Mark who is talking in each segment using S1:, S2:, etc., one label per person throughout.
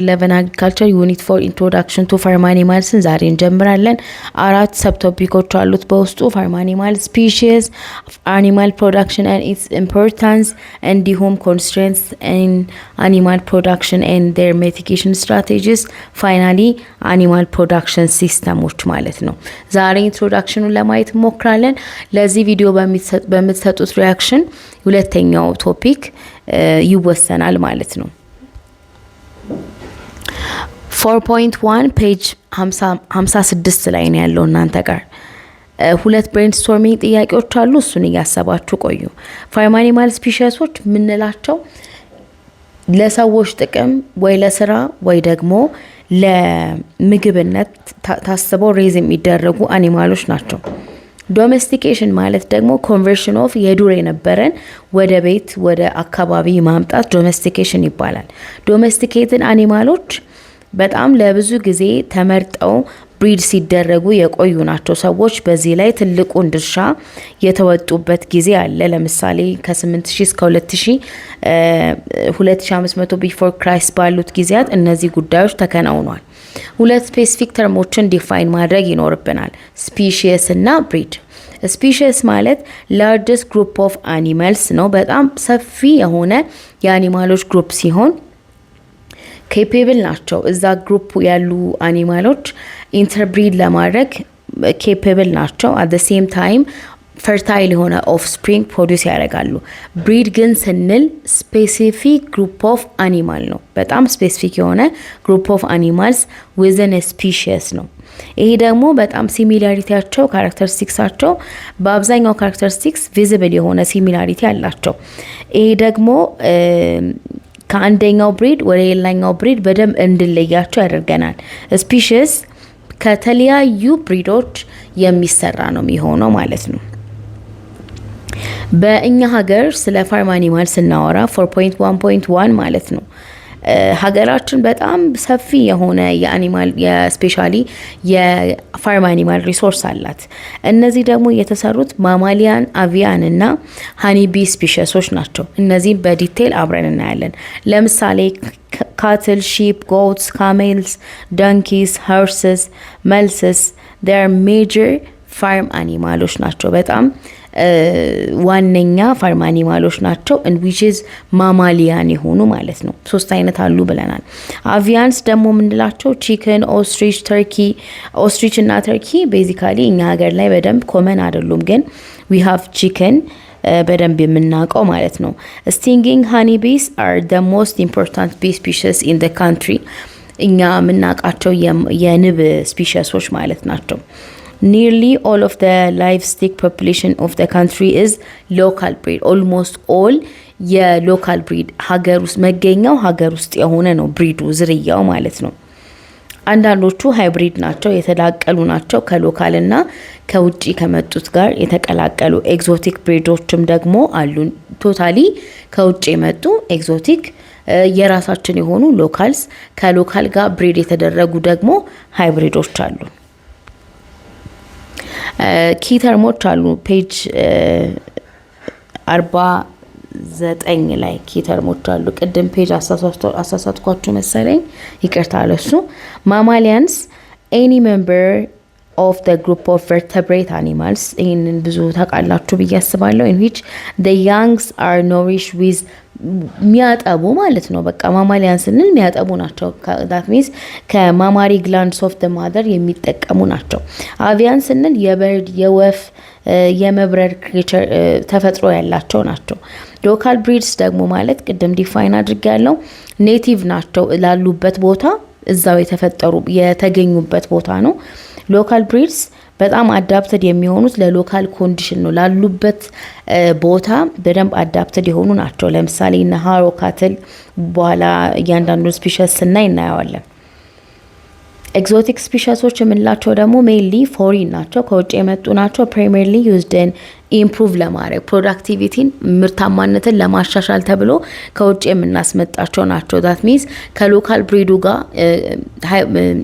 S1: 11 agriculture unit for introduction to farm animals ዛሬ እንጀምራለን። አራት ሰብ ቶፒኮች አሉት በውስጡ farm animal species, animal production and its importance, እንዲሁም constraints in animal production and their mitigation strategies, finally animal production systems ማለት ነው። ዛሬ ኢንትሮዳክሽኑን ለማየት እንሞክራለን። ለዚህ ቪዲዮ በምትሰጡት ሪአክሽን ሁለተኛው ቶፒክ ይወሰናል ማለት ነው። 4.1 ፔጅ 56 ላይ ነው ያለው እናንተ ጋር ሁለት ብሬንስቶርሚንግ ጥያቄዎች አሉ። እሱን እያሰባችሁ ቆዩ። ፋርም አኒማል ስፒሺሶች ምንላቸው ለሰዎች ጥቅም ወይ ለስራ ወይ ደግሞ ለምግብነት ታስበው ሬዝ የሚደረጉ አኒማሎች ናቸው። ዶሜስቲኬሽን ማለት ደግሞ ኮንቨርሽን ኦፍ የዱር የነበረን ወደ ቤት ወደ አካባቢ ማምጣት ዶሜስቲኬሽን ይባላል። ዶሜስቲኬትድ አኒማሎች በጣም ለብዙ ጊዜ ተመርጠው ብሪድ ሲደረጉ የቆዩ ናቸው። ሰዎች በዚህ ላይ ትልቁን ድርሻ የተወጡበት ጊዜ አለ። ለምሳሌ ከ8000 እስከ 2500 ቢፎር ክራይስት ባሉት ጊዜያት እነዚህ ጉዳዮች ተከናውኗል። ሁለት ስፔሲፊክ ተርሞችን ዲፋይን ማድረግ ይኖርብናል፣ ስፒሺስ እና ብሪድ። ስፒሺስ ማለት ላርጀስት ግሩፕ ኦፍ አኒማልስ ነው። በጣም ሰፊ የሆነ የአኒማሎች ግሩፕ ሲሆን ኬፔብል ናቸው። እዛ ግሩፕ ያሉ አኒማሎች ኢንተርብሪድ ለማድረግ ኬፔብል ናቸው። አት ዘ ሴም ታይም ፈርታይል የሆነ ኦፍስፕሪንግ ፕሮዲውስ ያደርጋሉ። ብሪድ ግን ስንል ስፔሲፊክ ግሩፕ ኦፍ አኒማል ነው። በጣም ስፔሲፊክ የሆነ ግሩፕ ኦፍ አኒማልስ ዊዝን ስፒሺስ ነው። ይሄ ደግሞ በጣም ሲሚላሪቲያቸው ካራክተሪስቲክሳቸው በአብዛኛው ካራክተሪስቲክስ ቪዚብል የሆነ ሲሚላሪቲ አላቸው። ይሄ ደግሞ ከአንደኛው ብሪድ ወደ ሌላኛው ብሪድ በደንብ እንድለያቸው ያደርገናል። ስፒሺስ ከተለያዩ ብሪዶች የሚሰራ ነው የሚሆነው ማለት ነው። በእኛ ሀገር ስለ ፋርም አኒማል ስናወራ 4.1.1 ማለት ነው። ሀገራችን በጣም ሰፊ የሆነ የአኒማል የስፔሻሊ የፋርም አኒማል ሪሶርስ አላት። እነዚህ ደግሞ የተሰሩት ማማሊያን፣ አቪያን እና ሃኒቢ ስፒሺሶች ናቸው። እነዚህ በዲቴል አብረን እናያለን። ለምሳሌ ካትል፣ ሺፕ፣ ጎትስ፣ ካሜልስ፣ ዳንኪስ፣ ሆርስስ፣ መልስስ ዴር ሜጀር ፋርም አኒማሎች ናቸው። በጣም ዋነኛ ፋርም አኒማሎች ናቸው። which is ማማሊያን የሆኑ ማለት ነው። ሶስት አይነት አሉ ብለናል። አቪያንስ ደግሞ የምንላቸው ቺክን፣ ኦስትሪች፣ ተርኪ። ኦስትሪች እና ተርኪ ቤዚካሊ እኛ ሀገር ላይ በደንብ ኮመን አይደሉም፣ ግን we have chicken በደንብ የምናውቀው ማለት ነው። stinging honeybees are the most important bee species in the country እኛ የምናውቃቸው የንብ ስፒሺሶች ማለት ናቸው። Nearly all of the livestock population of the country is local breed. Almost all local breed ሀገር ውስጥ መገኛው ሀገር ውስጥ የሆነ ነው ብሪዱ ዝርያው ማለት ነው። አንዳንዶቹ ሃይብሪድ ናቸው፣ የተዳቀሉ ናቸው። ከሎካል እና ከውጪ ከመጡት ጋር የተቀላቀሉ ኤግዞቲክ ብሪዶችም ደግሞ አሉ። ቶታሊ ከውጪ የመጡ ኤግዞቲክ የራሳችን የሆኑ ሎካልስ፣ ከሎካል ጋር ብሪድ የተደረጉ ደግሞ ሃይብሪዶች አሉ። ኪ ተርሞች አሉ ፔጅ 49 ላይ ኪ ተርሞች አሉ። ቅድም ፔጅ አሳሳትኳችሁ መሰለኝ፣ ይቅርታ ለሱ። ማማሊያንስ ኤኒ ሜምበር ኦፍ the group of vertebrate animals ይህንን ብዙ ታውቃላችሁ ብዬ አስባለሁ። in which the youngs are nourished with ሚያጠቡ ማለት ነው። በቃ ማማሊያን ስንል ሚያጠቡ ናቸው። that means ከማማሪ glands of the mother የሚጠቀሙ ናቸው። አቪያን ስንል የበርድ የወፍ የመብረር ክሬቸር ተፈጥሮ ያላቸው ናቸው። ሎካል ብሪድስ ደግሞ ማለት ቅድም ዲፋይን አድርጌያለሁ፣ ኔቲቭ ናቸው ላሉበት ቦታ እዛው የተፈጠሩ የተገኙበት ቦታ ነው። ሎካል ብሪድስ በጣም አዳፕትድ የሚሆኑት ለሎካል ኮንዲሽን ነው። ላሉበት ቦታ በደንብ አዳፕትድ የሆኑ ናቸው። ለምሳሌ እና ሃሮ ካትል በኋላ እያንዳንዱ ስፒሺስ ስናይ እናየዋለን። ኤግዞቲክ ስፒሺሶች የምንላቸው ደግሞ ሜንሊ ፎሪን ናቸው፣ ከውጭ የመጡ ናቸው። ፕራይመሪሊ ዩዝድን ኢምፕሩቭ ለማድረግ ፕሮዳክቲቪቲን ምርታማነትን ለማሻሻል ተብሎ ከውጭ የምናስመጣቸው ናቸው። ዳት ሚንስ ከሎካል ብሪዱ ጋር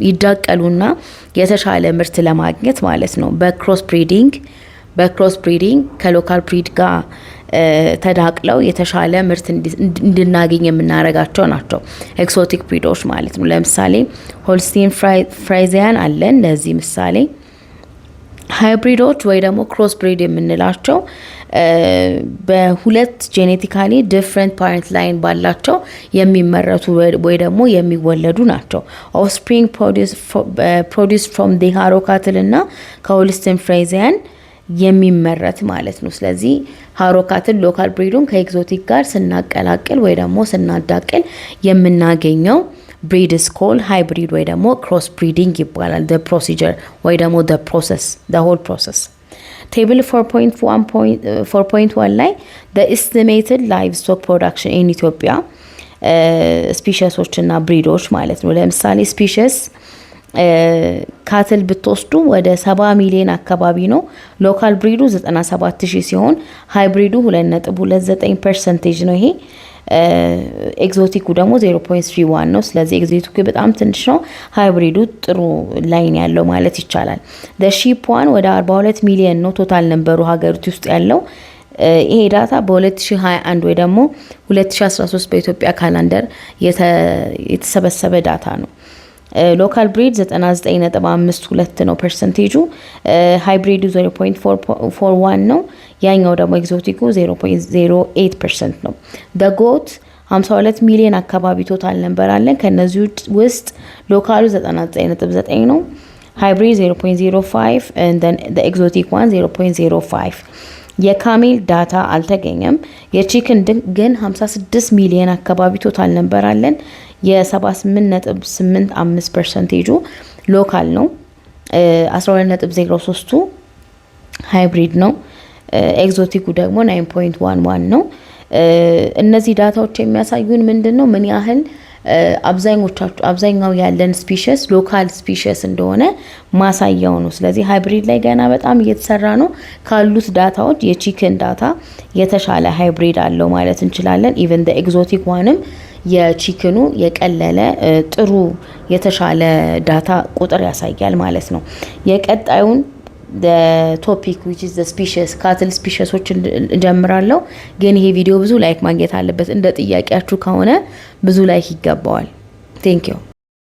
S1: ይዳቀሉና የተሻለ ምርት ለማግኘት ማለት ነው። በክሮስ ብሪዲንግ ከሎካል ብሪድ ጋር ተዳቅለው የተሻለ ምርት እንድናገኝ የምናረጋቸው ናቸው ኤክሶቲክ ብሪዶች ማለት ነው። ለምሳሌ ሆልስቲን ፍራይዚያን አለን ለዚህ ምሳሌ። ሃይብሪዶች ወይ ደግሞ ክሮስ ብሪድ የምንላቸው በሁለት ጄኔቲካሊ ዲፍረንት ፓረንት ላይን ባላቸው የሚመረቱ ወይ ደግሞ የሚወለዱ ናቸው። ኦፍስፕሪንግ ፕሮዲውስ ፍሮም ዲ ሃሮ ካትል እና ከሆልስቲን ፍራይዚያን የሚመረት ማለት ነው። ስለዚህ ሃሮ ካትል ሎካል ብሪዱን ከኤግዞቲክ ጋር ስናቀላቅል ወይ ደግሞ ስናዳቅል የምናገኘው breed is called hybrid ወይ ደግሞ cross breeding ይባላል። the procedure ወይ ደግሞ the process the whole process table 4.1 ላይ the estimated livestock production in Ethiopia ስፒሸሶች እና ብሪዶች ማለት ነው። ለምሳሌ ስፒሸስ ካትል ብትወስዱ ወደ 70 ሚሊዮን አካባቢ ነው። ሎካል ብሪዱ 97000 ሲሆን ሃይብሪዱ 2.29% ነው። ይሄ ኤግዞቲኩ ደግሞ 0.31 ነው። ስለዚህ ኤግዞቲኩ በጣም ትንሽ ነው፣ ሃይብሪዱ ጥሩ ላይን ያለው ማለት ይቻላል። ሺፕ ዋን ወደ 42 ሚሊዮን ነው ቶታል ነምበሩ ሀገሪቱ ውስጥ ያለው። ይሄ ዳታ በ2021 ወይ ደግሞ 2013 በኢትዮጵያ ካላንደር የተሰበሰበ ዳታ ነው። ሎካል ብሪድ 99.52 ነው ፐርሰንቴጁ፣ ሃይብሪዱ 0.41 ነው። ያኛው ደግሞ ኤግዞቲኩ 0.08% ነው። ጎት 52 ሚሊዮን አካባቢ ቶታል ነምበር አለን። ከነዚህ ውስጥ ሎካሉ 99.9 ነው፣ ሃይብሪድ 0.05 and then the exotic one 0.05። የካሜል ዳታ አልተገኘም። የቺክን ግን 56 ሚሊዮን አካባቢ ቶታል ነምበር አለን። የ78.85% ሎካል ነው። 12.03ቱ ሃይብሪድ ነው። ኤግዞቲኩ ደግሞ 9.11 ነው። እነዚህ ዳታዎች የሚያሳዩን ምንድነው ምን ያህል አብዛኛው ያለን ስፒሸስ ሎካል ስፒሸስ እንደሆነ ማሳያው ነው። ስለዚህ ሃይብሪድ ላይ ገና በጣም እየተሰራ ነው። ካሉት ዳታዎች የቺክን ዳታ የተሻለ ሃይብሪድ አለው ማለት እንችላለን። ኢቨን the exotic ዋንም የቺክኑ የቀለለ ጥሩ የተሻለ ዳታ ቁጥር ያሳያል ማለት ነው። የቀጣዩን the topic which is the species cattle speciesዎች እንጀምራለሁ። ግን ይሄ ቪዲዮ ብዙ ላይክ ማግኘት አለበት። እንደ ጥያቄያችሁ ከሆነ ብዙ ላይክ ይገባዋል። thank you